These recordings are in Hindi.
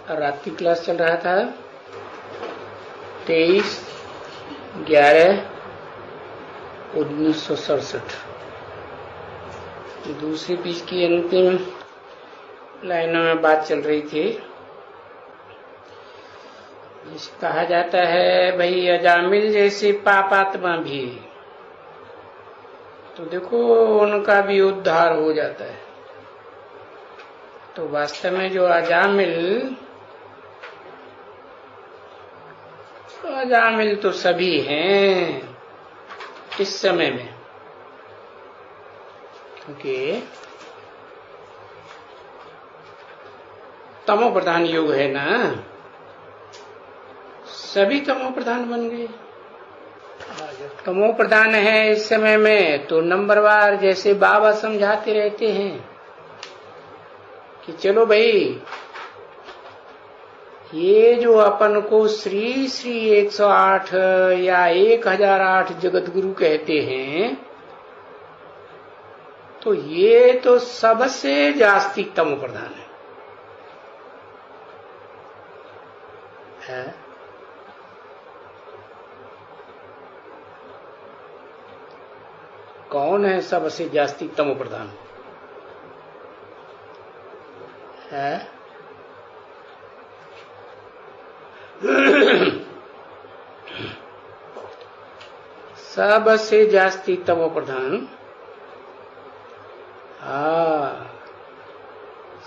रात की क्लास चल रहा था 23/11/1967। दूसरी पीस की अंतिम लाइनों में बात चल रही थी। कहा जाता है भाई अजामिल जैसे पापात्मा भी, तो देखो उनका भी उद्धार हो जाता है। तो वास्तव में जो अजामिल तो सभी हैं इस समय में, क्योंकि तमो प्रधान युग है ना, सभी तमो प्रधान बन गए। तमो प्रधान है इस समय में तो नंबरवार जैसे बाबा समझाते रहते हैं कि चलो भाई ये जो अपन को श्री श्री 108 या 1008 जगत गुरु कहते हैं, तो ये तो सबसे जास्ती तमो प्रधान है। कौन है सबसे जास्ती तमो प्रधान है? सबसे जास्ती तमो प्रधान,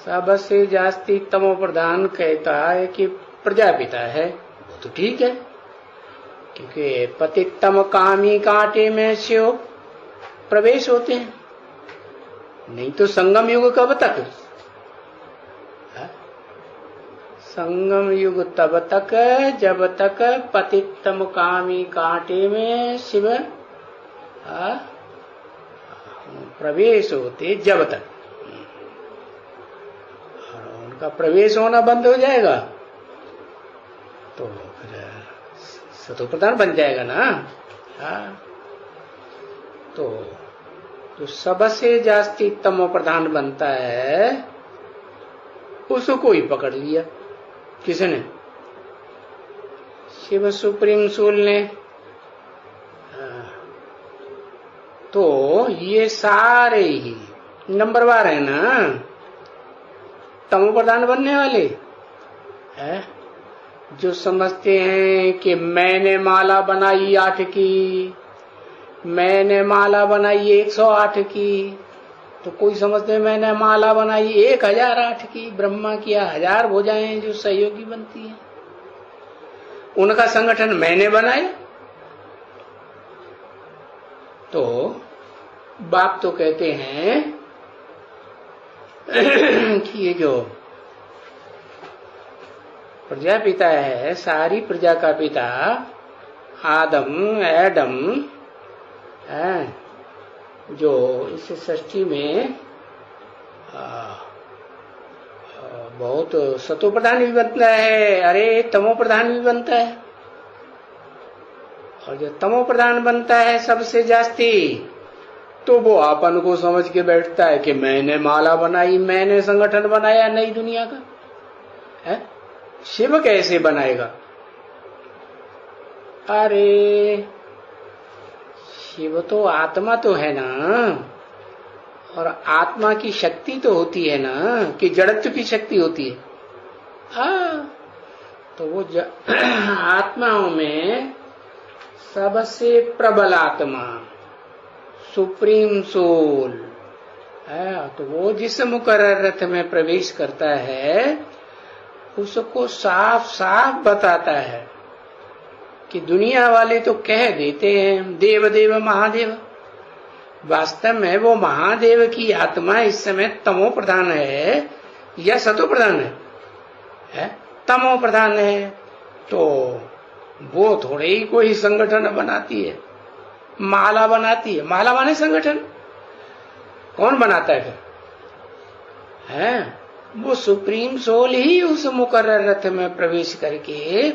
सबसे जास्ती तमो प्रधान कहता है कि प्रजापिता है। वो तो ठीक है, क्योंकि पतितम कामी कांटे में से प्रवेश होते हैं, नहीं तो संगम युग कब तक? संगम युग तब तक जब तक पतितम कामी कांटे में शिव प्रवेश होते, जब तक उनका प्रवेश होना बंद हो जाएगा तो फिर सतो प्रधान बन जाएगा ना। तो जो सबसे जास्ती तमो प्रधान बनता है उसको ही पकड़ लिया किसने? शिव सुप्रीम सोल ने। तो ये सारे ही नंबरवार है ना तमो प्रधान बनने वाले है, जो समझते हैं कि मैंने माला बनाई 8 की, मैंने माला बनाई 108 की, तो कोई समझते हैं मैंने माला बनाई 1008 की। ब्रह्मा की 1000 भुजाएं जो सहयोगी बनती हैं, उनका संगठन मैंने बनाया। तो बाप तो कहते हैं कि ये जो प्रजापिता है, सारी प्रजा का पिता आदम एडम है, जो इस सृष्टि में बहुत सतो प्रधान भी बनता है, अरे तमो प्रधान भी बनता है। और जो तमो प्रधान बनता है सबसे जास्ती, तो वो अपन को समझ के बैठता है कि मैंने माला बनाई, मैंने संगठन बनाया नई दुनिया का है। शिव कैसे बनाएगा? अरे शिव तो आत्मा तो है ना, और आत्मा की शक्ति तो होती है ना, कि जड़त्व की शक्ति होती है। तो वो आत्माओं में सबसे प्रबल आत्मा सुप्रीम सोल है, तो वो जिस मुकर्रर रथ में प्रवेश करता है उसको साफ साफ बताता है कि दुनिया वाले तो कह देते हैं देव देव महादेव, वास्तव में वो महादेव की आत्मा इस समय तमो प्रधान है या सतो प्रधान है? तमो प्रधान है। तो वो थोड़े ही कोई संगठन बनाती है, माला बनाती है। माला माने संगठन, कौन बनाता है फिर? है वो सुप्रीम सोल ही उस मुकर्रर रथ में प्रवेश करके,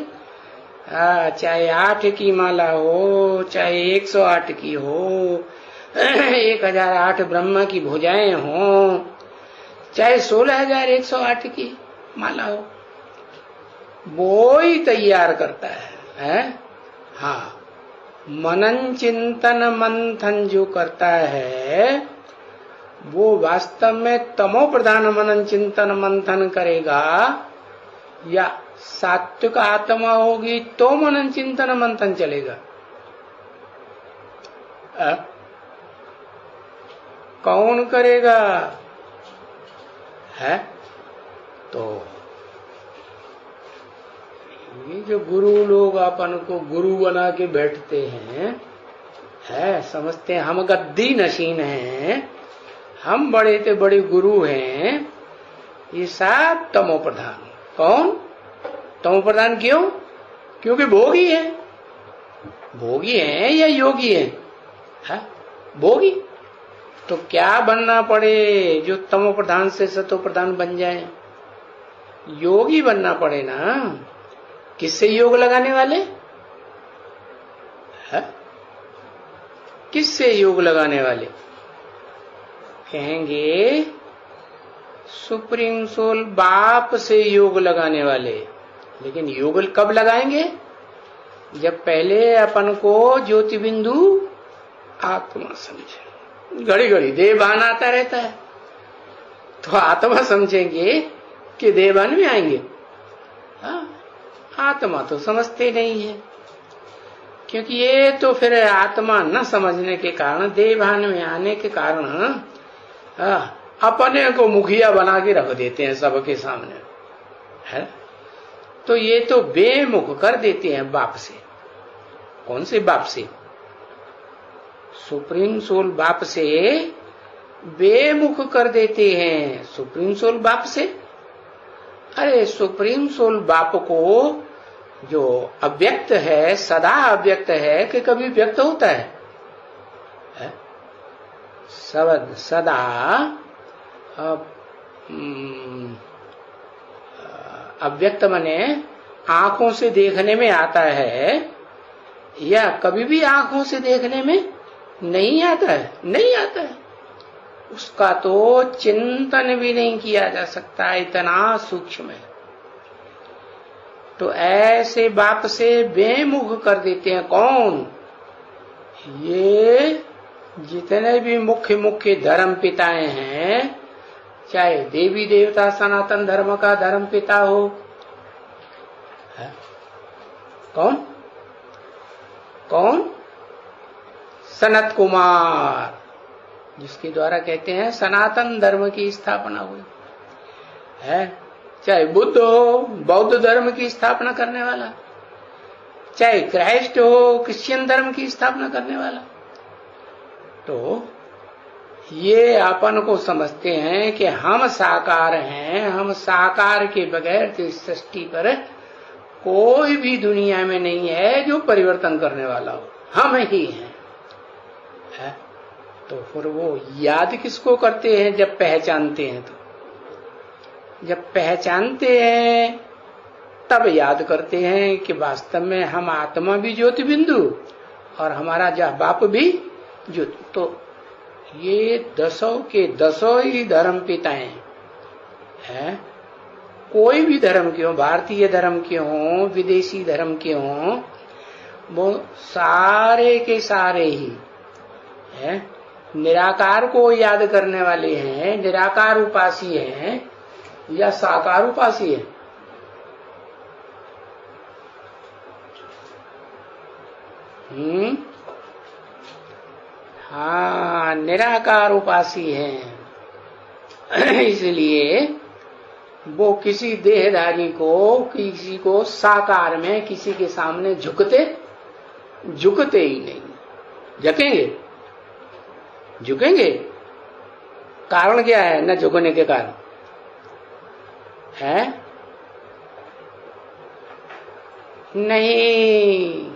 चाहे 8 की माला हो, चाहे 108 की हो, 1008 ब्रह्मा की भुजाएं हो, चाहे 16108 की माला हो, वो ही तैयार करता है? हाँ, मनन चिंतन मंथन जो करता है वो वास्तव में तमो प्रधान मनन चिंतन मंथन करेगा, या सात्विक आत्मा होगी तो मनन चिंतन मंथन चलेगा? कौन करेगा? है तो ये जो गुरु लोग अपन को गुरु बना के बैठते हैं, समझते हैं हम गद्दी नशीन हैं, हम बड़े से बड़े गुरु हैं, ये सब तमो प्रधान। कौन तमो प्रधान? क्यों? क्योंकि भोगी है। भोगी है या योगी है? भोगी। तो क्या बनना पड़े जो तमो प्रधान से सतो प्रधान बन जाए? योगी बनना पड़े ना। किससे योग लगाने वाले? किससे योग लगाने वाले? कहेंगे सुप्रीम सोल बाप से योग लगाने वाले। लेकिन योग कब लगाएंगे? जब पहले अपन को ज्योति बिंदु आत्मा समझे। घड़ी घड़ी देवभान आता रहता है, तो आत्मा समझेंगे कि देवभान में आएंगे। आत्मा तो समझते नहीं है, क्योंकि ये तो फिर आत्मा न समझने के कारण, देवभान में आने के कारण अपने को मुखिया बना के रख देते हैं सबके सामने, है? तो ये तो बेमुख कर देते हैं बाप से। कौन से बाप से? सुप्रीम सोल बाप से बेमुख कर देते हैं। सुप्रीम सोल बाप से? अरे सुप्रीम सोल बाप को जो अव्यक्त है, सदा अव्यक्त है कि कभी व्यक्त होता है? सदा अव्यक्त माने आंखों से देखने में आता है, या कभी भी आंखों से देखने में नहीं आता है? नहीं आता है। उसका तो चिंतन भी नहीं किया जा सकता, इतना सूक्ष्म है। तो ऐसे बाप से बेमुख कर देते हैं। कौन? ये जितने भी मुख्य मुख्य धर्म पिताएं हैं, चाहे देवी देवता सनातन धर्म का धर्म पिता हो, कौन? कौन? सनत कुमार, जिसके द्वारा कहते हैं सनातन धर्म की स्थापना हुई है। चाहे बुद्ध हो, बौद्ध धर्म की स्थापना करने वाला, चाहे क्राइस्ट हो, क्रिश्चियन धर्म की स्थापना करने वाला। तो ये अपन को समझते हैं कि हम साकार हैं, हम साकार के बगैर तो इस सृष्टि पर कोई भी दुनिया में नहीं है जो परिवर्तन करने वाला हो, हम ही हैं, है? तो फिर वो याद किसको करते हैं? जब पहचानते हैं। तो जब पहचानते हैं तब याद करते हैं कि वास्तव में हम आत्मा भी ज्योति बिंदु और हमारा बाप भी ज्योति। तो ये दसों के दसों ही धर्म पिताएं हैं। कोई भी धर्म के हो, भारतीय धर्म के हो, विदेशी धर्म के हो, वो सारे के सारे ही है निराकार को याद करने वाले हैं। निराकार उपासी हैं या साकार उपासी है? हाँ, निराकार उपासी हैं। इसलिए वो किसी देहधारी को, किसी को साकार में किसी के सामने झुकते ही नहीं। झुकेंगे? झुकेंगे? कारण क्या है न झुकने के कारण? है नहीं।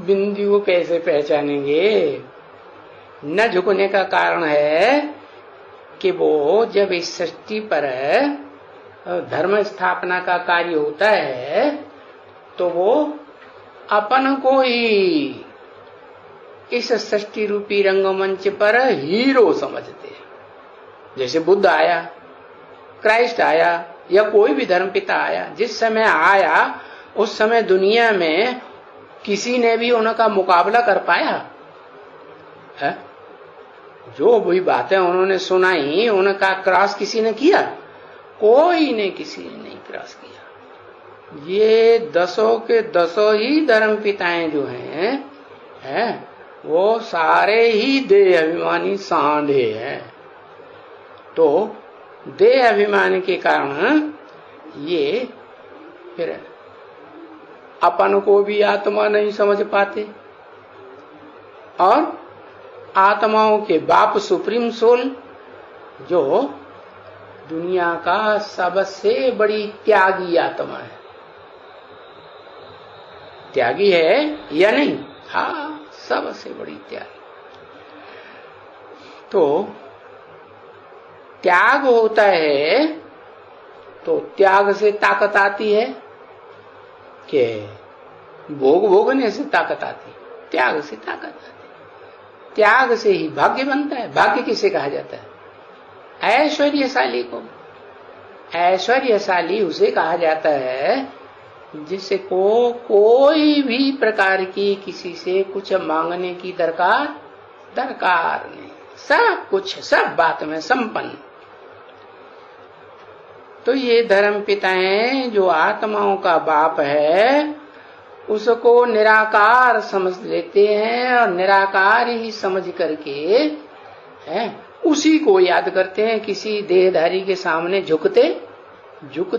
बिंदु को कैसे पहचानेंगे? न झुकने का कारण है कि वो जब इस सृष्टि पर धर्म स्थापना का कार्य होता है तो वो अपन को ही इस सृष्टि रूपी रंगमंच पर हीरो समझते हैं। जैसे बुद्ध आया, क्राइस्ट आया, या कोई भी धर्मपिता आया, जिस समय आया उस समय दुनिया में किसी ने भी उनका मुकाबला कर पाया है? जो भी बातें उन्होंने सुनाई उनका क्रॉस किसी ने किया? कोई ने किसी ने नहीं क्रॉस किया। ये 10 के 10 ही धर्मपिताएं जो हैं वो सारे ही देह अभिमानी सांडे हैं। तो देह अभिमान के कारण ये फिर अपन को भी आत्मा नहीं समझ पाते और आत्माओं के बाप सुप्रीम सोल जो दुनिया का सबसे बड़ी त्यागी आत्मा है, त्यागी है या नहीं? हाँ, सबसे बड़ी त्यागी। तो त्याग होता है तो त्याग से ताकत आती है कि भोग भोगने से ताकत आती है? त्याग से ताकत आती है। त्याग से ही भाग्य बनता है। भाग्य किसे कहा जाता है? ऐश्वर्यशाली को। ऐश्वर्यशाली उसे कहा जाता है जिसको कोई भी प्रकार की किसी से कुछ मांगने की दरकार नहीं, सब कुछ सब बात में संपन्न। तो ये धर्म पिताएं जो आत्माओं का बाप है उसको निराकार समझ लेते हैं और निराकार ही समझ करके है उसी को याद करते हैं। किसी देहधारी के सामने झुकते ही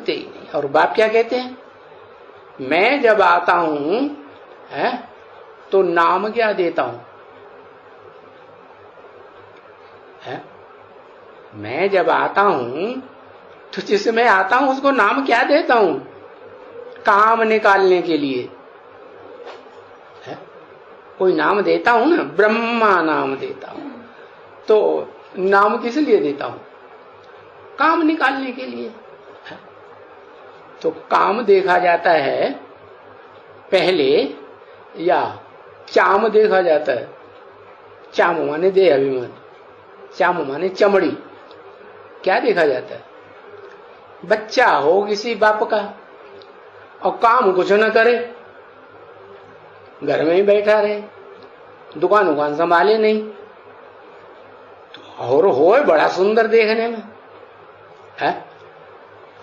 नहीं। और बाप क्या कहते हैं? मैं जब आता हूं है तो नाम क्या देता हूं? है? मैं जब आता हूं तो जिसमें आता हूं उसको नाम क्या देता हूं? काम निकालने के लिए है? कोई नाम देता हूं ना, ब्रह्मा नाम देता हूं। तो नाम किस लिए देता हूं? काम निकालने के लिए है? तो काम देखा जाता है पहले या चाम देखा जाता है? चाम माने देह अभिमान, चाम माने चमड़ी। क्या देखा जाता है? बच्चा हो किसी बाप का और काम कुछ न करे, घर में ही बैठा रहे, दुकान संभाले नहीं, तो और हो बड़ा सुंदर देखने में है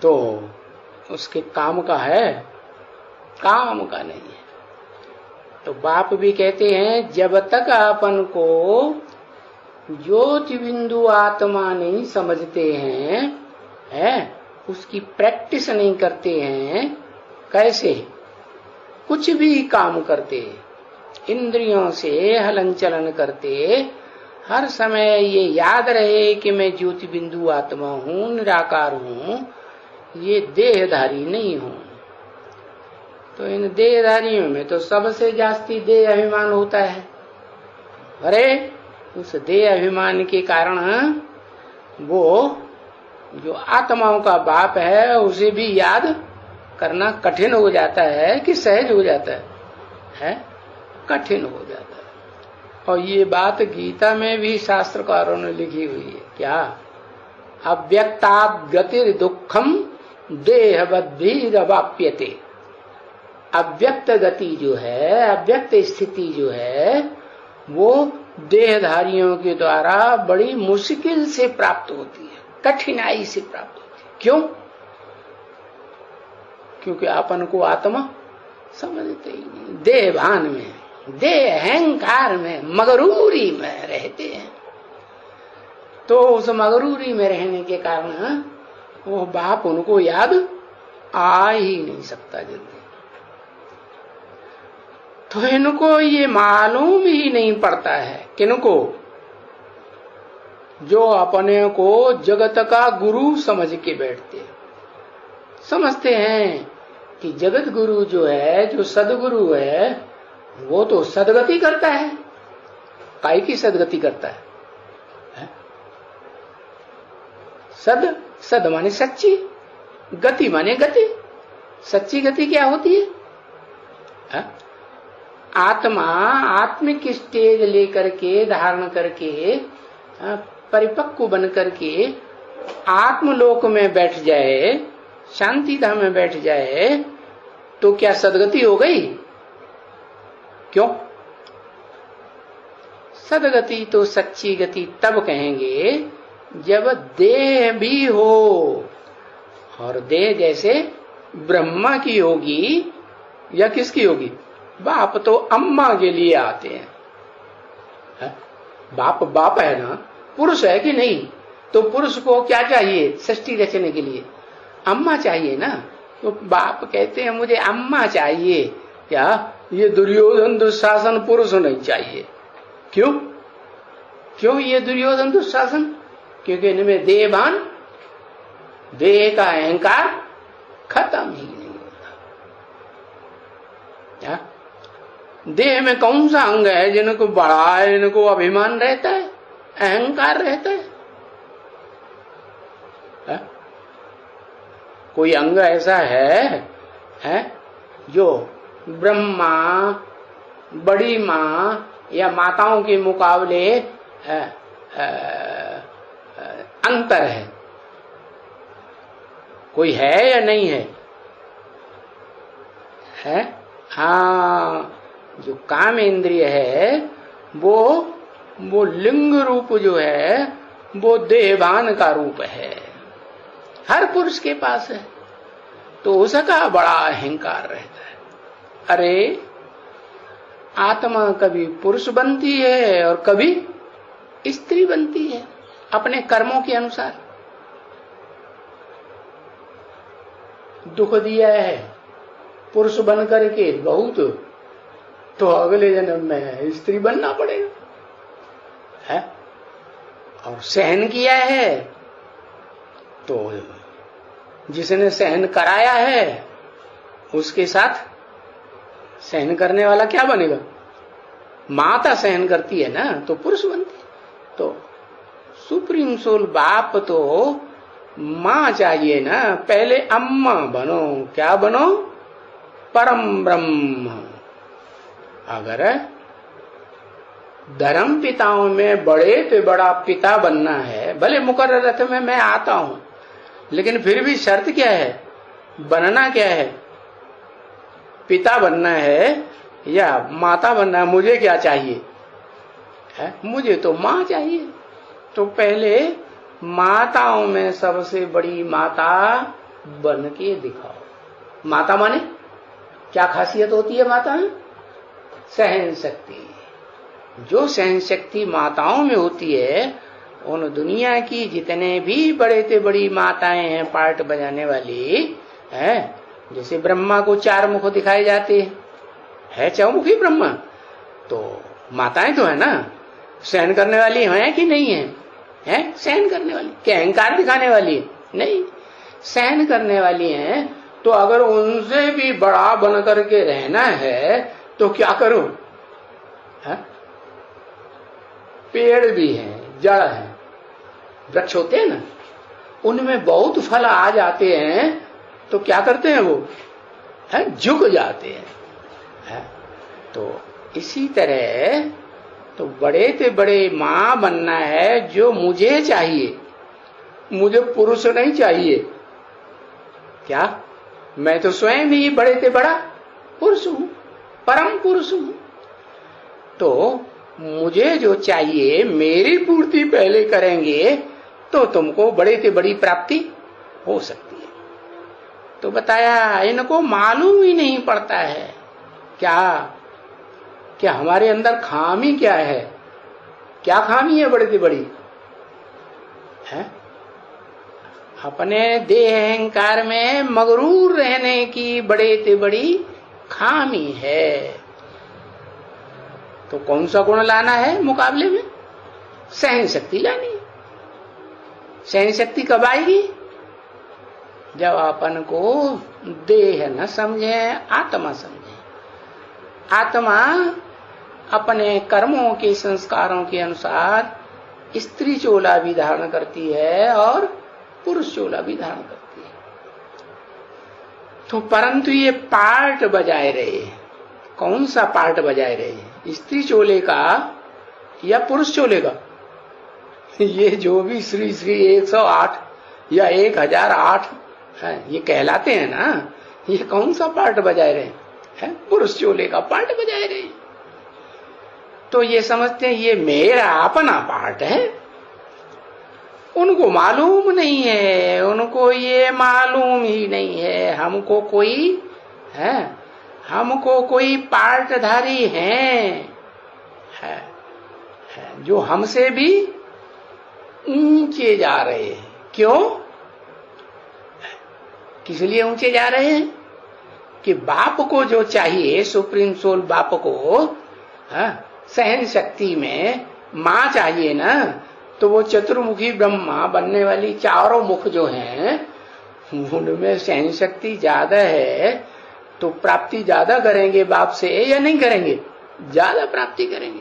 तो उसके काम का है? काम का नहीं है। तो बाप भी कहते हैं जब तक अपन को ज्योति बिंदु आत्मा नहीं समझते हैं उसकी प्रैक्टिस नहीं करते हैं। कैसे? कुछ भी काम करते, इंद्रियों से हलन चलन करते, हर समय ये याद रहे कि मैं ज्योति बिंदु आत्मा हूँ, निराकार हूँ, ये देहधारी नहीं हूँ। तो इन देहधारियों में तो सबसे जास्ती देह अभिमान होता है। अरे उस देह अभिमान के कारण वो जो आत्माओं का बाप है उसे भी याद करना कठिन हो जाता है कि सहज हो जाता है? कठिन हो जाता है। और ये बात गीता में भी शास्त्रकारों ने लिखी हुई है। क्या? अव्यक्तात् गतिर दुखम देहवद्भिरवाप्यते। अव्यक्त गति जो है, अव्यक्त स्थिति जो है, वो देहधारियों के द्वारा बड़ी मुश्किल से प्राप्त होती है, कठिनाई से प्राप्त होती है। क्यों? क्योंकि अपन को आत्मा समझते ही नहीं, देह भान में, देह अहंकार में, मगरूरी में रहते हैं। तो उस मगरूरी में रहने के कारण वो बाप उनको याद आ ही नहीं सकता जल्दी। तो इनको ये मालूम ही नहीं पड़ता है। किनको? जो अपने को जगत का गुरु समझ के बैठते, समझते हैं कि जगत गुरु जो है, जो सदगुरु है, वो तो सदगति करता है। काय की सदगति करता है? सद माने सच्ची, गति माने गति। सच्ची गति क्या होती है? आत्मा आत्मिक स्टेज लेकर के, धारण करके, परिपक्व बन करके आत्मलोक में बैठ जाए, शांति धाम में बैठ जाए तो क्या सदगति हो गई? क्यों? सदगति तो सच्ची गति तब कहेंगे जब देह भी हो, और देह जैसे ब्रह्मा की होगी या किसकी होगी? बाप तो अम्मा के लिए आते हैं, है? बाप बाप है ना, पुरुष है कि नहीं? तो पुरुष को क्या चाहिए सृष्टि रचने के लिए? अम्मा चाहिए ना। तो बाप कहते हैं मुझे अम्मा चाहिए। क्या ये दुर्योधन दुशासन पुरुष नहीं चाहिए? क्यों? क्यों ये दुर्योधन दुशासन? क्योंकि इनमें देहभान, देह का अहंकार खत्म ही नहीं होता। क्या देह में कौन सा अंग है जिनको बड़ा है, इनको अभिमान रहता है, अहंकार रहता है? कोई अंग ऐसा है जो ब्रह्मा, बड़ी माँ या माताओं के मुकाबले अंतर है? कोई है या नहीं है? है? हाँ, जो काम इंद्रिय है वो लिंग रूप जो है वो देहभान का रूप है, हर पुरुष के पास है। तो उसका बड़ा अहंकार रहता है। अरे आत्मा कभी पुरुष बनती है और कभी स्त्री बनती है अपने कर्मों के अनुसार। दुख दिया है पुरुष बन करके बहुत, तो अगले जन्म में स्त्री बनना पड़ेगा, है? और सहन किया है तो जिसने सहन कराया है उसके साथ सहन करने वाला क्या बनेगा? माता सहन करती है ना तो पुरुष बनती है। तो सुप्रीम सोल बाप तो मां चाहिए ना, पहले अम्मा बनो। क्या बनो? परम ब्रह्म। अगर धर्म पिताओं में बड़े तो बड़ा पिता बनना है, भले मुकर्रर रथ में मैं आता हूं, लेकिन फिर भी शर्त क्या है? बनना क्या है? पिता बनना है या माता बनना है? मुझे क्या चाहिए? है? मुझे तो मां चाहिए। तो पहले माताओं में सबसे बड़ी माता बन के दिखाओ। माता माने क्या खासियत होती है माता में? सहन शक्ति। जो सहन शक्ति माताओं में होती है, उन दुनिया की जितने भी बड़े से बड़ी माताएं हैं पार्ट बजाने वाली हैं, जैसे ब्रह्मा को 4 मुख दिखाए जाते हैं, है चौमुखी ब्रह्मा, तो माताएं तो है ना, सहन करने वाली हैं कि नहीं है? हैं सहन करने वाली। क्या अहंकार दिखाने वाली है? नहीं, सहन करने वाली हैं। तो अगर उनसे भी बड़ा बन करके रहना है तो क्या करूं? है? पेड़ भी हैं, जड़ है, वृक्ष होते हैं ना, उनमें बहुत फल आ जाते हैं तो क्या करते हैं वो? है झुक जाते हैं, है? तो इसी तरह तो बड़े से बड़े मां बनना है जो मुझे चाहिए। मुझे पुरुष नहीं चाहिए। क्या? मैं तो स्वयं ही बड़े से बड़ा पुरुष हूं, परम पुरुष हूं। तो मुझे जो चाहिए मेरी पूर्ति पहले करेंगे तो तुमको बड़े से बड़ी प्राप्ति हो सकती है। तो बताया इनको मालूम ही नहीं पड़ता है। क्या हमारे अंदर खामी क्या है? क्या खामी है बड़ी से बड़ी? है अपने देह अहंकार में मगरूर रहने की बड़े से बड़ी खामी है। तो कौन सा गुण लाना है मुकाबले में? सहन शक्ति लानी है। सहन शक्ति कब आएगी? जब अपन को देह न समझे, आत्मा समझे। आत्मा अपने कर्मों के संस्कारों के अनुसार स्त्री चोला भी धारण करती है और पुरुष चोला भी धारण करती है। तो परंतु ये पार्ट बजाए रहे। कौन सा पार्ट बजाए रहे? स्त्री चोले का या पुरुष चोले का? ये जो भी श्री श्री 108 या 1008 ये कहलाते हैं ना, ये कौन सा पार्ट बजाए रहे हैं? पुरुष चोले का पार्ट बजाए रहे हैं। तो ये समझते हैं ये मेरा अपना पार्ट है। उनको मालूम नहीं है, उनको ये मालूम ही नहीं है हमको कोई पार्टधारी है जो हमसे भी ऊंचे जा रहे हैं। क्यों? किस लिए ऊंचे जा रहे हैं? कि बाप को जो चाहिए, सुप्रीम सोल बाप को सहन शक्ति में मां चाहिए ना, तो वो चतुर्मुखी ब्रह्मा बनने वाली चारों मुख जो हैं उनमें सहन शक्ति ज्यादा है, तो प्राप्ति ज्यादा करेंगे बाप से या नहीं करेंगे? ज्यादा प्राप्ति करेंगे।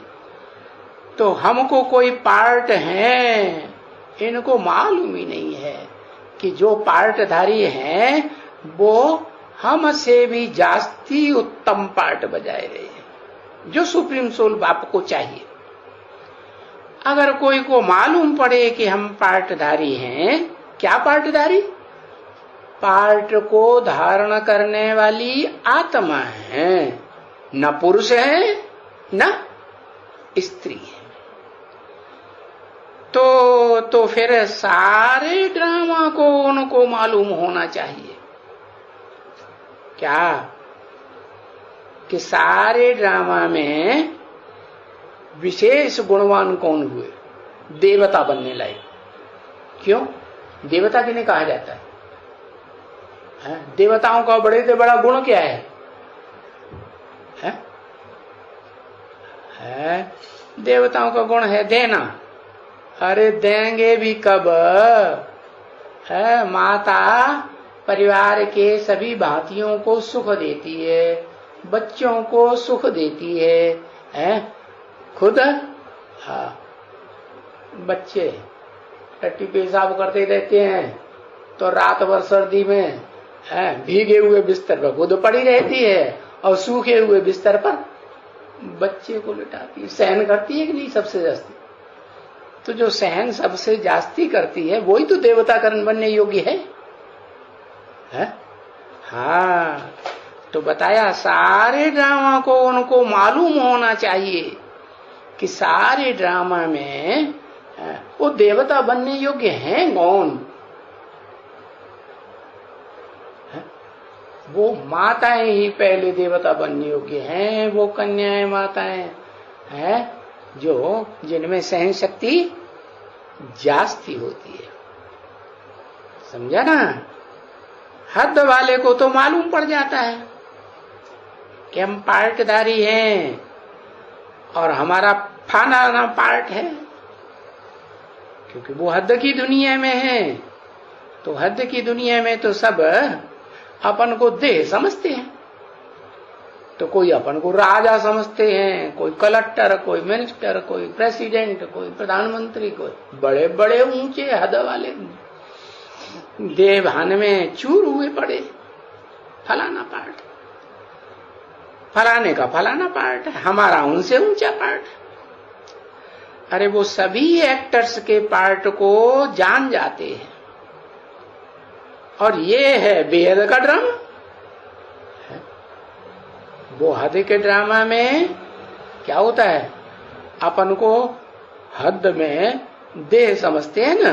तो हमको कोई पार्ट है, इनको मालूम ही नहीं है कि जो पार्टधारी हैं वो हमसे भी जास्ती उत्तम पार्ट बजाए रहे हैं, जो सुप्रीम सोल बाप को चाहिए। अगर कोई को मालूम पड़े कि हम पार्टधारी हैं, क्या पार्टधारी? पार्ट को धारण करने वाली आत्मा है, न पुरुष है न स्त्री है। तो फिर सारे ड्रामा को उनको मालूम होना चाहिए। क्या? कि सारे ड्रामा में विशेष गुणवान कौन हुए? देवता बनने लायक। क्यों? देवता किन्हें कहा जाता है? देवताओं का बड़े से बड़ा गुण क्या है? देवताओं का गुण है देना। अरे देंगे भी कब? माता परिवार के सभी भांतियों को सुख देती है, बच्चों को सुख देती है, खुद बच्चे टट्टी पेशाब करते रहते हैं तो रात भर सर्दी में भीगे हुए बिस्तर पर खुद पड़ी रहती है और सूखे हुए बिस्तर पर बच्चे को लिटाती है। सहन करती है कि नहीं? सबसे जास्ती। तो जो सहन सबसे जास्ती करती है वही तो देवता करण बनने योग्य है? हाँ, तो बताया सारे ड्रामा को उनको मालूम होना चाहिए कि सारे ड्रामा में वो देवता बनने योग्य हैं कौन? वो माताएं ही पहले देवता बनने योग्य हैं। वो कन्याएं माताएं हैं जो जिनमें सहन शक्ति जास्ती होती है। समझा ना? हद वाले को तो मालूम पड़ जाता है कि हम पार्टधारी हैं और हमारा फाना पार्ट है, क्योंकि वो हद की दुनिया में है। तो हद की दुनिया में तो सब अपन को देह समझते हैं। तो कोई अपन को राजा समझते हैं, कोई कलेक्टर, कोई मिनिस्टर, कोई प्रेसिडेंट, कोई प्रधानमंत्री, कोई बड़े बड़े ऊंचे हद वाले देह भान में चूर हुए पड़े। फलाना पार्ट, फलाने का फलाना पार्ट है, हमारा उनसे ऊंचा पार्ट। अरे वो सभी एक्टर्स के पार्ट को जान जाते हैं। और ये है बेहद का ड्रामा। वो हद के ड्रामा में क्या होता है? अपन को हद में देह समझते हैं ना,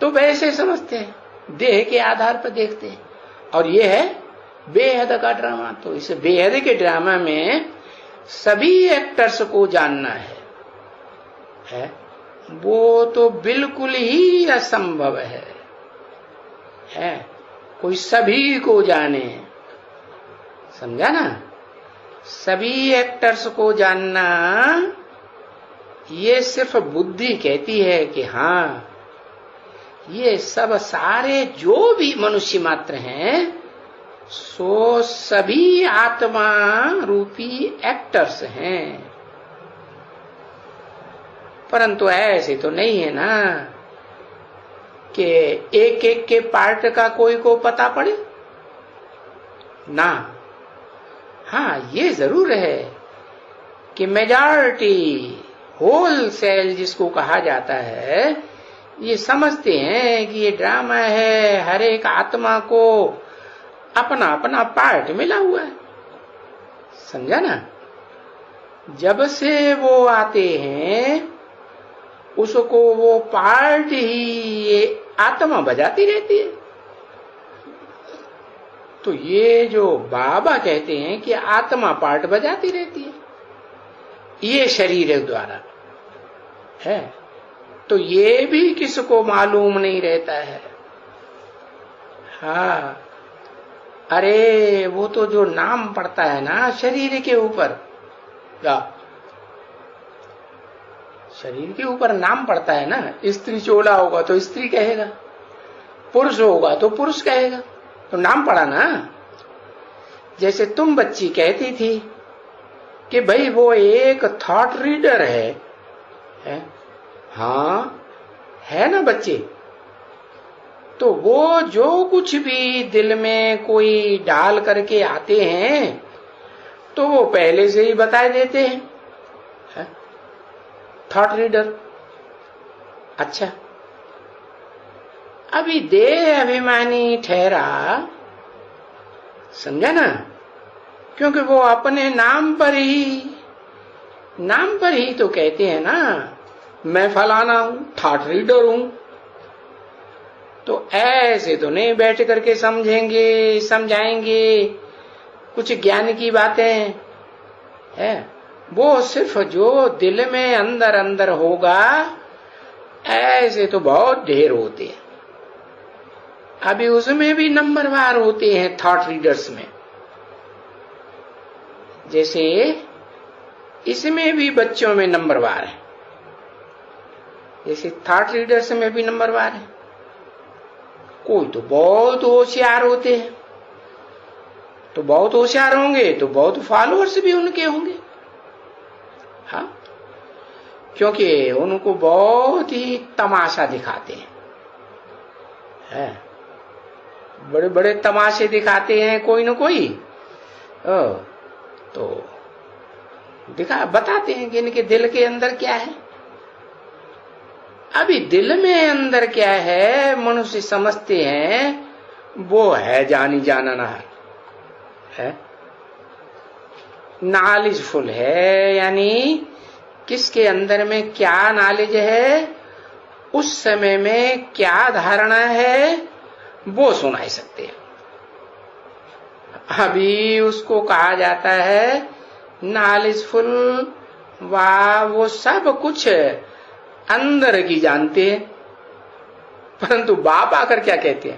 तो वैसे समझते हैं, देह के आधार पर देखते हैं। और ये है बेहद का ड्रामा। तो इस बेहद के ड्रामा में सभी एक्टर्स को जानना है वो तो बिल्कुल ही असंभव है कोई सभी को जाने। समझा ना? सभी एक्टर्स को जानना ये सिर्फ बुद्धि कहती है कि हाँ, ये सब सारे जो भी मनुष्य मात्र हैं सो सभी आत्मा रूपी एक्टर्स हैं। परंतु ऐसे तो नहीं है ना कि एक एक के पार्ट का कोई को पता पड़े ना। हाँ, ये जरूर है कि मेजॉरिटी, होल सेल जिसको कहा जाता है, ये समझते हैं कि ये ड्रामा है, हर एक आत्मा को अपना अपना पार्ट मिला हुआ है। समझा ना? जब से वो आते हैं उसको वो पार्ट ही ये आत्मा बजाती रहती है। तो ये जो बाबा कहते हैं कि आत्मा पार्ट बजाती रहती है, ये शरीर द्वारा है, तो ये भी किसको मालूम नहीं रहता है। हाँ, अरे वो तो जो नाम पड़ता है ना शरीर के ऊपर, क्या शरीर के ऊपर नाम पड़ता है ना, स्त्री चोला होगा तो स्त्री कहेगा, पुरुष होगा तो पुरुष कहेगा, तो नाम पड़ा ना। जैसे तुम बच्ची कहती थी कि भाई वो एक थॉट रीडर है? हाँ है ना बच्चे? तो वो जो कुछ भी दिल में कोई डाल करके आते हैं तो वो पहले से ही बता देते हैं, थॉट रीडर। अच्छा, अभी देह अभिमानी ठहरा, समझा ना? क्योंकि वो अपने नाम पर ही तो कहते हैं ना, मैं फलाना हूं, थॉट रीडर हूं। तो ऐसे तो नहीं बैठ करके समझेंगे, समझाएंगे कुछ ज्ञान की बातें है। वो सिर्फ जो दिल में अंदर अंदर होगा, ऐसे तो बहुत ढेर होते हैं। अभी उसमें भी नंबरवार होते हैं थॉट रीडर्स में। जैसे इसमें भी बच्चों में नंबरवार है, जैसे थॉट रीडर्स में भी नंबरवार है। कोई तो बहुत होशियार होते हैं, तो बहुत होशियार होंगे तो बहुत फॉलोअर्स भी उनके होंगे। हाँ, क्योंकि उनको बहुत ही तमाशा दिखाते हैं, बड़े बड़े तमाशे दिखाते हैं कोई न कोई, तो बताते हैं कि इनके दिल के अंदर क्या है। अभी दिल में अंदर क्या है मनुष्य समझते हैं वो है जानी जाना है, नॉलेजफुल है, यानी किसके अंदर में क्या नॉलेज है, उस समय में क्या धारणा है, वो सुनाई सकते हैं। अभी उसको कहा जाता है नॉलेजफुल, वो सब कुछ अंदर की जानते हैं। परंतु बाप आकर क्या कहते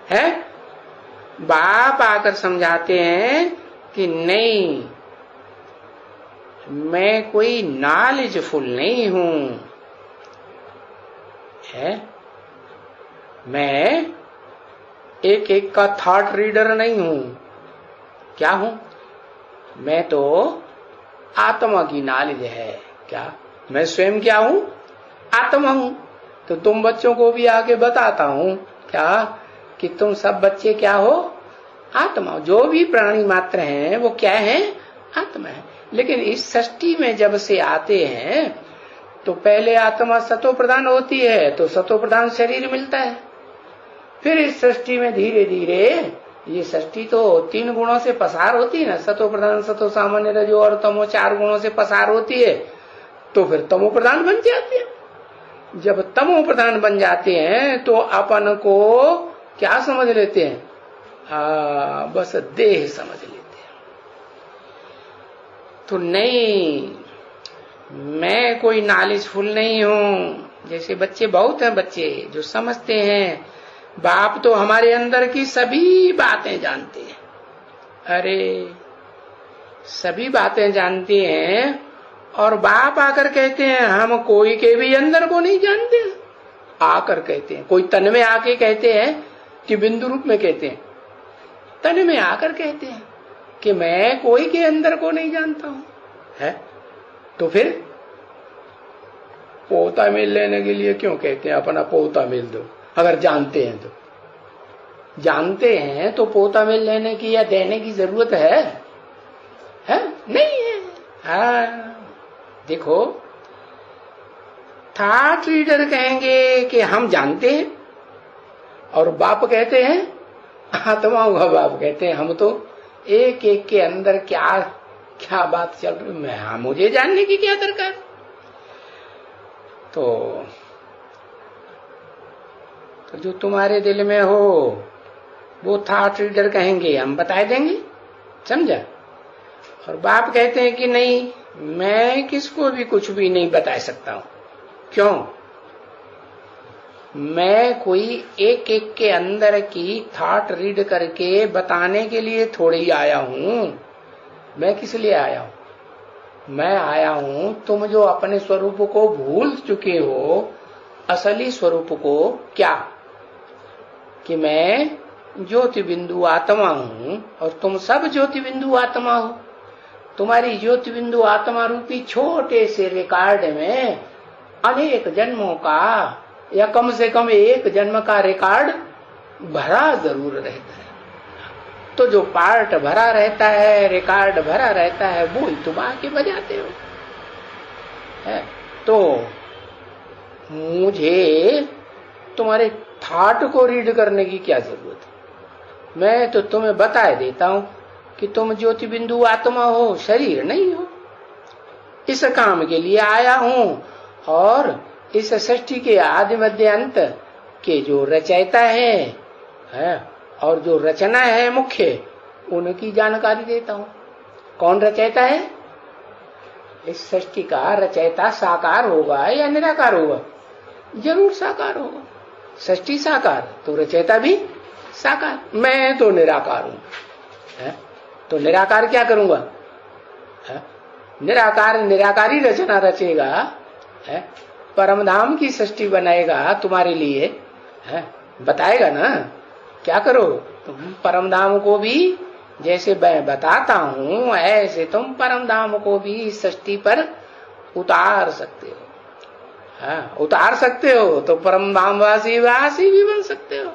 हैं? बाप आकर समझाते हैं कि नहीं, मैं कोई नॉलेजफुल नहीं हूं, मैं एक एक का थॉट रीडर नहीं हूं। क्या हूं? मैं तो आत्मा की नॉलेज है। क्या मैं स्वयं क्या हूं? आत्मा हूं। तो तुम बच्चों को भी आके बताता हूं क्या कि तुम सब बच्चे क्या हो? आत्मा। जो भी प्राणी मात्र हैं वो क्या है? आत्मा है। लेकिन इस सृष्टि में जब से आते हैं तो पहले आत्मा सतो प्रधान होती है, तो सतो प्रधान शरीर मिलता है। फिर इस सृष्टि में धीरे धीरे ये सृष्टि तो 3 गुणों से पसार होती है ना, सतो प्रधान, सतो सामान्य, रजो और तमो 4 गुणों से पसार होती है। तो फिर तमो प्रधान बन जाते हैं। जब तमो प्रधान बन जाते हैं तो अपन को क्या समझ लेते हैं? बस देह समझ लेते हैं। तो नहीं, मैं कोई नॉलेजफुल नहीं हूं। जैसे बच्चे बहुत हैं, बच्चे जो समझते हैं बाप तो हमारे अंदर की सभी बातें जानते हैं। अरे सभी बातें जानते हैं, और बाप आकर कहते हैं हम कोई के भी अंदर को नहीं जानते। आकर कहते हैं, कोई तन में आके कहते हैं कि बिंदु रूप में कहते हैं, तन में आकर कहते हैं कि मैं कोई के अंदर को नहीं जानता हूं, है? तो फिर पोता मिल लेने के लिए क्यों कहते हैं अपना पोता मिल दो? अगर जानते हैं तो, जानते हैं तो पोता मिल लेने की या देने की जरूरत है? नहीं है। हाँ, देखो थॉट रीडर कहेंगे कि हम जानते हैं, और बाप कहते हैं, आत्माओं का बाप कहते हैं, हम तो एक एक के अंदर क्या क्या बात चल रही, मैं मुझे जानने की क्या दरकार। तो जो तुम्हारे दिल में हो वो थॉट रीडर कहेंगे, हम बता देंगे, समझा। और बाप कहते हैं कि नहीं, मैं किसको भी कुछ भी नहीं बता सकता हूं। क्यों? मैं कोई एक एक के अंदर की थॉट रीड करके बताने के लिए थोड़ी ही आया हूं। मैं किस लिए आया हूं? मैं आया हूं तुम जो अपने स्वरूप को भूल चुके हो, असली स्वरूप को, क्या कि मैं ज्योति बिंदु आत्मा हूं और तुम सब ज्योति बिंदु आत्मा हो। तुम्हारी ज्योति बिंदु आत्मा रूपी छोटे से रिकॉर्ड में अनेक जन्मों का या कम से कम एक जन्म का रिकॉर्ड भरा जरूर रहता है। तो जो पार्ट भरा रहता है, रिकॉर्ड भरा रहता है, वो ही तुम आके बजाते हो। है तो मुझे तुम्हारे थॉट को रीड करने की क्या जरूरत है? मैं तो तुम्हें बता देता हूं कि तुम ज्योति बिंदु आत्मा हो, शरीर नहीं हो। इस काम के लिए आया हूं और इस सृष्टि के आदि मध्य अंत के जो रचयिता है और जो रचना है मुख्य, उनकी जानकारी देता हूं। कौन रचयिता है? इस सृष्टि का रचयिता साकार होगा या निराकार होगा? जरूर साकार होगा। सृष्टि साकार तो रचयिता भी साकार। मैं तो निराकार हूं, तो निराकार क्या करूंगा? निराकार निराकारी रचना रचेगा, परमधाम की सृष्टि बनाएगा तुम्हारे लिए, बताएगा ना क्या करो। तुम परमधाम को भी जैसे मैं बताता हूं ऐसे तुम परमधाम को भी इस सृष्टि पर उतार सकते हो। उतार सकते हो तो परमधाम वासी भी बन सकते हो।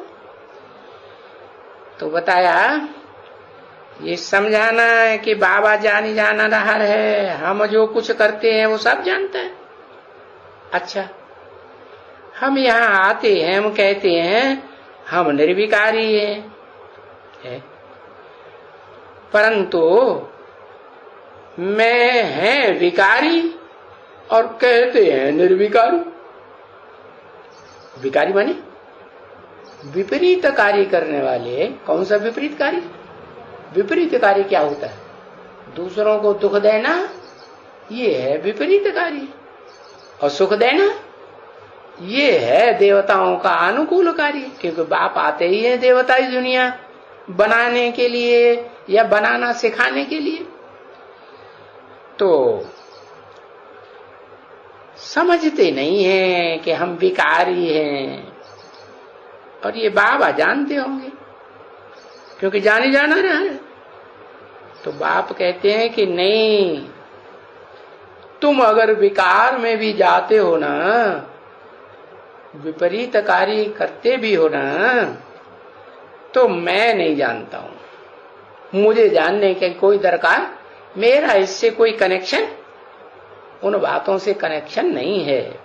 तो बताया, ये समझाना है कि बाबा जानी जाना रहा है, हम जो कुछ करते हैं वो सब जानता है। अच्छा, हम यहाँ आते हैं, हम कहते हैं हम निर्विकारी हैं, परंतु मैं है विकारी और कहते हैं निर्विकारी। विकारी माने विपरीत कार्य करने वाले। कौन सा विपरीत कार्य? विपरीत कार्य क्या होता है? दूसरों को दुख देना, ये है विपरीत कार्य। और सुख देना, ये है देवताओं का अनुकूल कार्य। क्योंकि बाप आते ही है देवताई दुनिया बनाने के लिए या बनाना सिखाने के लिए। तो समझते नहीं है कि हम विकारी हैं, और ये बाबा जानते होंगे क्योंकि जाने जाना रहा है। तो बाप कहते हैं कि नहीं, तुम अगर विकार में भी जाते हो ना, विपरीत कार्य करते भी हो ना, तो मैं नहीं जानता हूं। मुझे जानने की कोई दरकार, मेरा इससे कोई कनेक्शन, उन बातों से कनेक्शन नहीं है।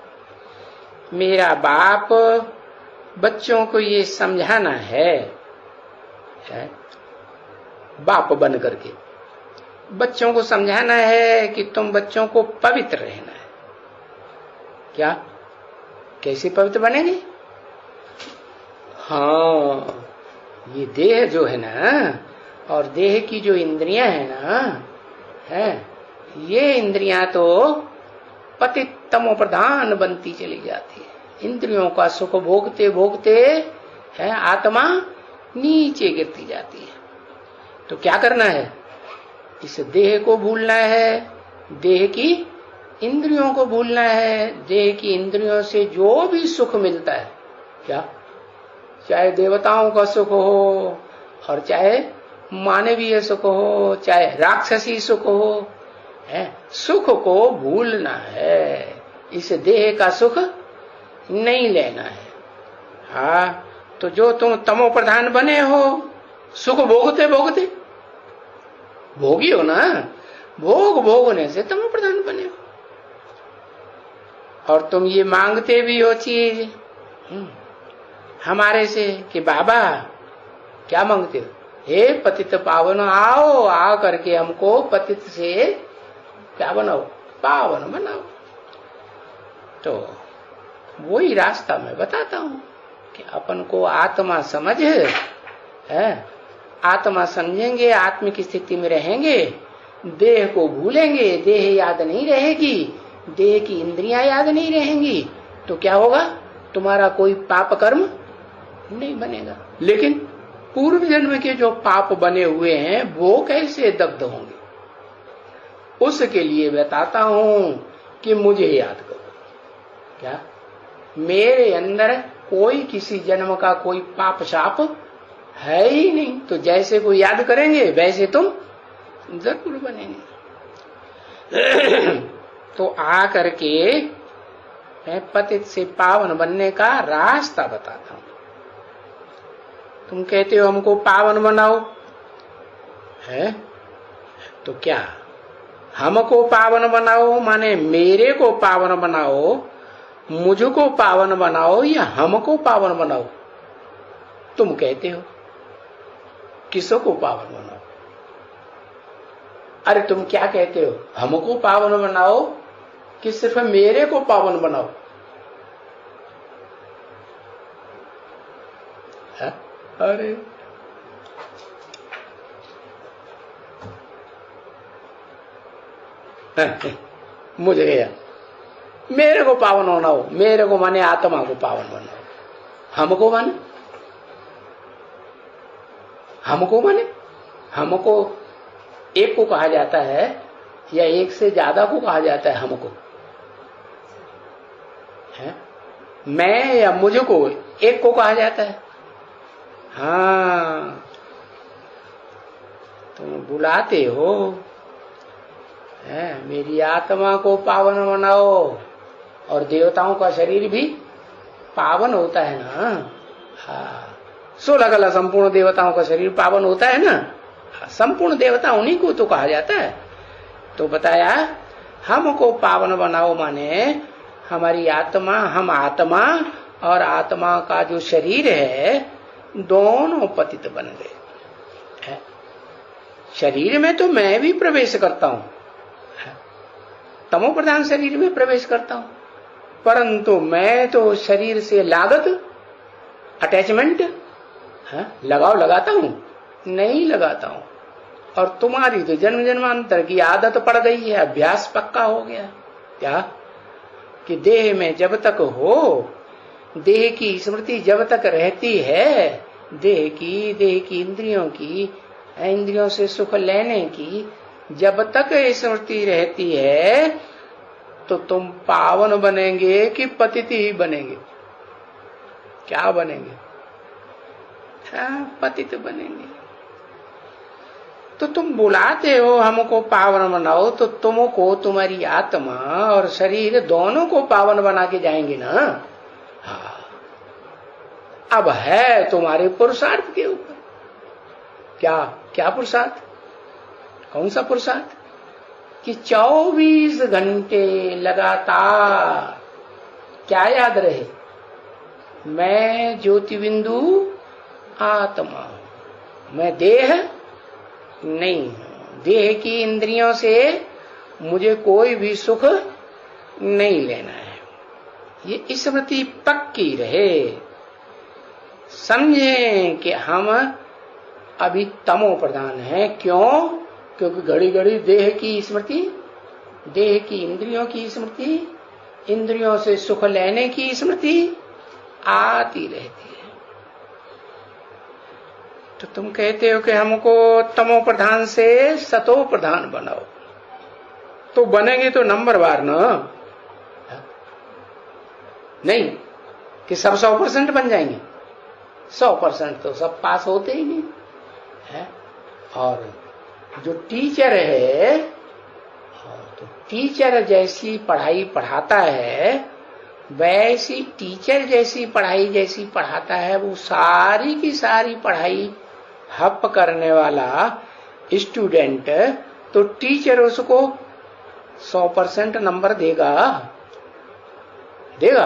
मेरा बाप बच्चों को ये समझाना है बाप बन करके बच्चों को समझाना है कि तुम बच्चों को पवित्र रहना है। क्या? कैसे पवित्र बनेंगे? हाँ, ये देह जो है ना, और देह की जो इंद्रियां है ना, ये इंद्रियां तो पतित तमो प्रधान बनती चली जाती है। इंद्रियों का सुख भोगते भोगते आत्मा नीचे गिरती जाती है। तो क्या करना है? इस देह को भूलना है, देह की इंद्रियों को भूलना है। देह की इंद्रियों से जो भी सुख मिलता है, क्या चाहे देवताओं का सुख हो और चाहे मानवीय सुख हो, चाहे राक्षसी सुख हो, सुख को भूलना है। इस देह का सुख नहीं लेना है। हाँ, तो जो तुम तमो प्रधान बने हो, सुख भोगते भोगते, भोगी हो ना, भोग भोगने से तमो प्रधान बने हो। और तुम ये मांगते भी हो चीज हमारे से कि बाबा क्या मांगते हो, हे पतित पावन आओ, आ करके हमको पतित से क्या बनाओ, पावन बनाओ। तो वही रास्ता मैं बताता हूं कि अपन को आत्मा समझ है, आत्मा समझेंगे, आत्म की स्थिति में रहेंगे, देह को भूलेंगे, देह याद नहीं रहेगी, देह की इंद्रियां याद नहीं रहेंगी, तो क्या होगा, तुम्हारा कोई पाप कर्म नहीं बनेगा। लेकिन पूर्व जन्म के जो पाप बने हुए हैं वो कैसे दग्ध होंगे, उसके लिए बताता हूं कि मुझे याद करो। क्या मेरे अंदर कोई किसी जन्म का कोई पाप शाप है ही नहीं, तो जैसे को याद करेंगे वैसे तुम जरूर बनेंगे। तो आ करके मैं पतित से पावन बनने का रास्ता बताता हूं। तुम कहते हो हमको पावन बनाओ, है तो क्या हमको पावन बनाओ माने मेरे को पावन बनाओ, मुझको पावन बनाओ या हमको पावन बनाओ? तुम कहते हो किसको पावन बनाओ? अरे तुम क्या कहते हो, हमको पावन बनाओ कि सिर्फ मेरे को पावन बनाओ? है? अरे मुझे गया, मेरे को पावन होना हो, मेरे को माने आत्मा को पावन बनाओ, हमको माने, हमको माने, हमको एक को कहा जाता है या एक से ज्यादा को कहा जाता है हमको, है? मैं या मुझको एक को कहा जाता है। हाँ तुम बुलाते हो, है मेरी आत्मा को पावन बनाओ, और देवताओं का शरीर भी पावन होता है ना। हाँ 16 कला संपूर्ण देवताओं का शरीर पावन होता है ना, संपूर्ण देवता उन्हीं को तो कहा जाता है। तो बताया हमको पावन बनाओ माने हमारी आत्मा, हम आत्मा और आत्मा का जो शरीर है दोनों पतित बन गए। शरीर में तो मैं भी प्रवेश करता हूं, तमो प्रधान शरीर में प्रवेश करता हूं, परंतु मैं तो शरीर से लागत अटैचमेंट लगाव लगाता हूं नहीं लगाता हूं। और तुम्हारी तो जन्म जन्मांतर की आदत पड़ गई है, अभ्यास पक्का हो गया क्या कि देह में जब तक हो, देह की स्मृति जब तक रहती है, देह की इंद्रियों से सुख लेने की जब तक स्मृति रहती है, तो तुम पावन बनेंगे कि पतित ही बनेंगे? क्या बनेंगे? हाँ पतित बनेंगे। तो तुम बुलाते हो हमको पावन बनाओ, तो तुमको तुम्हारी आत्मा और शरीर दोनों को पावन बना के जाएंगे ना। हाँ अब है तुम्हारे पुरुषार्थ के ऊपर। क्या पुरुषार्थ? कौन सा पुरुषार्थ? कि 24 घंटे लगातार क्या याद रहे, मैं ज्योति बिंदु आत्मा हूं, मैं देह नहीं हूं, देह की इंद्रियों से मुझे कोई भी सुख नहीं लेना है। ये स्मृति पक्की रहे, समझें कि हम अभी तमो प्रधान है। क्यों? क्योंकि घड़ी घड़ी देह की स्मृति, देह की इंद्रियों की स्मृति, इंद्रियों से सुख लेने की स्मृति आती रहती है। तो तुम कहते हो कि हमको तमो प्रधान से सतो प्रधान बनाओ, तो बनेंगे तो नंबर वार ना, नहीं कि सब 100% बन जाएंगे। 100% तो सब पास होते ही नहीं है। और जो टीचर है, तो टीचर जैसी पढ़ाई पढ़ाता है, वैसी टीचर जैसी पढ़ाई जैसी पढ़ाता है, वो सारी की सारी पढ़ाई हप करने वाला स्टूडेंट, तो टीचर उसको 100% नंबर देगा? देगा?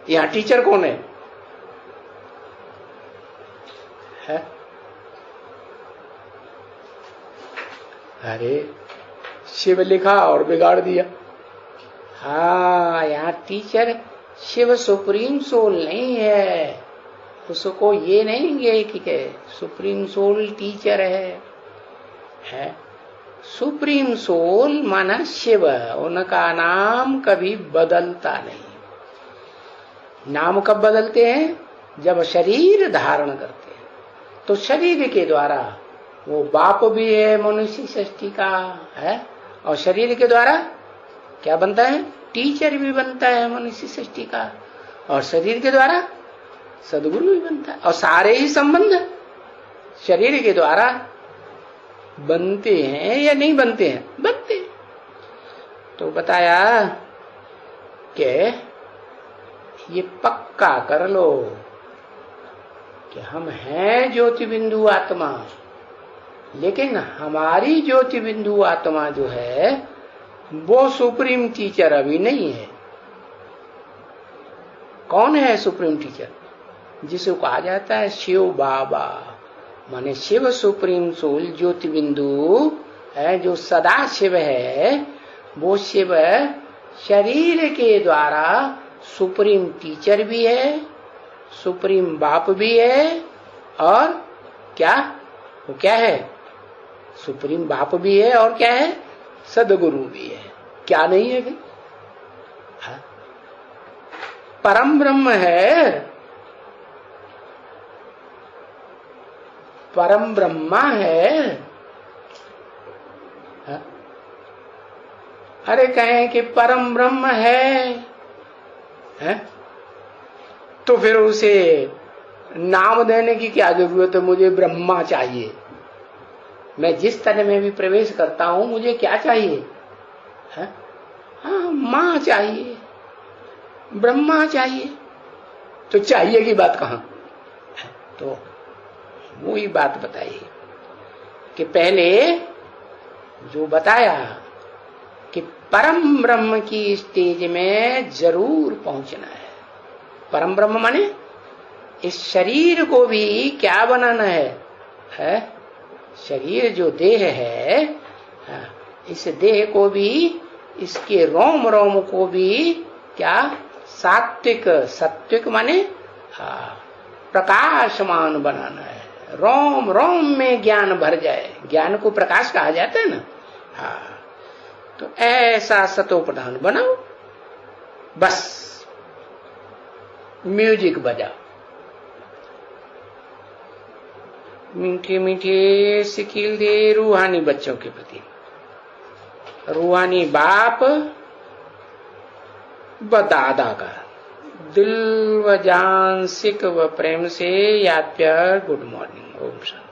यहाँ टीचर कौन है? अरे शिव लिखा और बिगाड़ दिया। हाँ, यहाँ टीचर शिव सुप्रीम सोल नहीं है, उसको ये नहीं गे कि सुप्रीम सोल टीचर है। सुप्रीम सोल माना शिव, उनका नाम कभी बदलता नहीं। नाम कब बदलते हैं? जब शरीर धारण करते हैं। तो शरीर के द्वारा वो बाप भी है मनुष्य सृष्टि का है, और शरीर के द्वारा क्या बनता है? टीचर भी बनता है मनुष्य सृष्टि का, और शरीर के द्वारा सदगुरु भी बनता है। और सारे ही संबंध शरीर के द्वारा बनते हैं या नहीं बनते हैं? बनते। तो बताया कि ये पक्का कर लो कि हम हैं ज्योति बिंदु आत्मा, लेकिन हमारी ज्योति बिंदु आत्मा जो है वो सुप्रीम टीचर अभी नहीं है। कौन है सुप्रीम टीचर? जिसे कहा जाता है शिव बाबा, माने शिव सुप्रीम सोल ज्योति बिंदु है, जो सदा शिव है। वो शिव शरीर के द्वारा सुप्रीम टीचर भी है, सुप्रीम बाप भी है, और क्या वो क्या है? सुप्रीम बाप भी है, और क्या है? सदगुरु भी है। क्या नहीं है भाई? परम ब्रह्म है, परम ब्रह्मा है। अरे कहें कि परम ब्रह्म है, तो फिर उसे नाम देने की क्या जरूरत है? मुझे ब्रह्मा चाहिए। मैं जिस तरह में भी प्रवेश करता हूं मुझे क्या चाहिए? हाँ, माँ चाहिए, ब्रह्मा चाहिए। तो चाहिए की बात कहां? तो वही बात बताई कि पहले जो बताया कि परम ब्रह्म की स्टेज में जरूर पहुंचना है। परम ब्रह्म माने इस शरीर को भी क्या बनाना है? शरीर जो देह है, इस देह को भी, इसके रोम रोम को भी क्या? सात्विक, सात्विक माने प्रकाशमान बनाना है। रोम रोम में ज्ञान भर जाए। ज्ञान को प्रकाश कहा जाता है ना। हाँ, तो ऐसा सतो प्रधान बनाओ। बस म्यूजिक बजाओ, मीठे मीठे सिकिल दे रूहानी बच्चों के प्रति। रूहानी बाप व दादा का दिल व जान सिक व प्रेम से याद प्यार गुड मॉर्निंग। ओम शांति।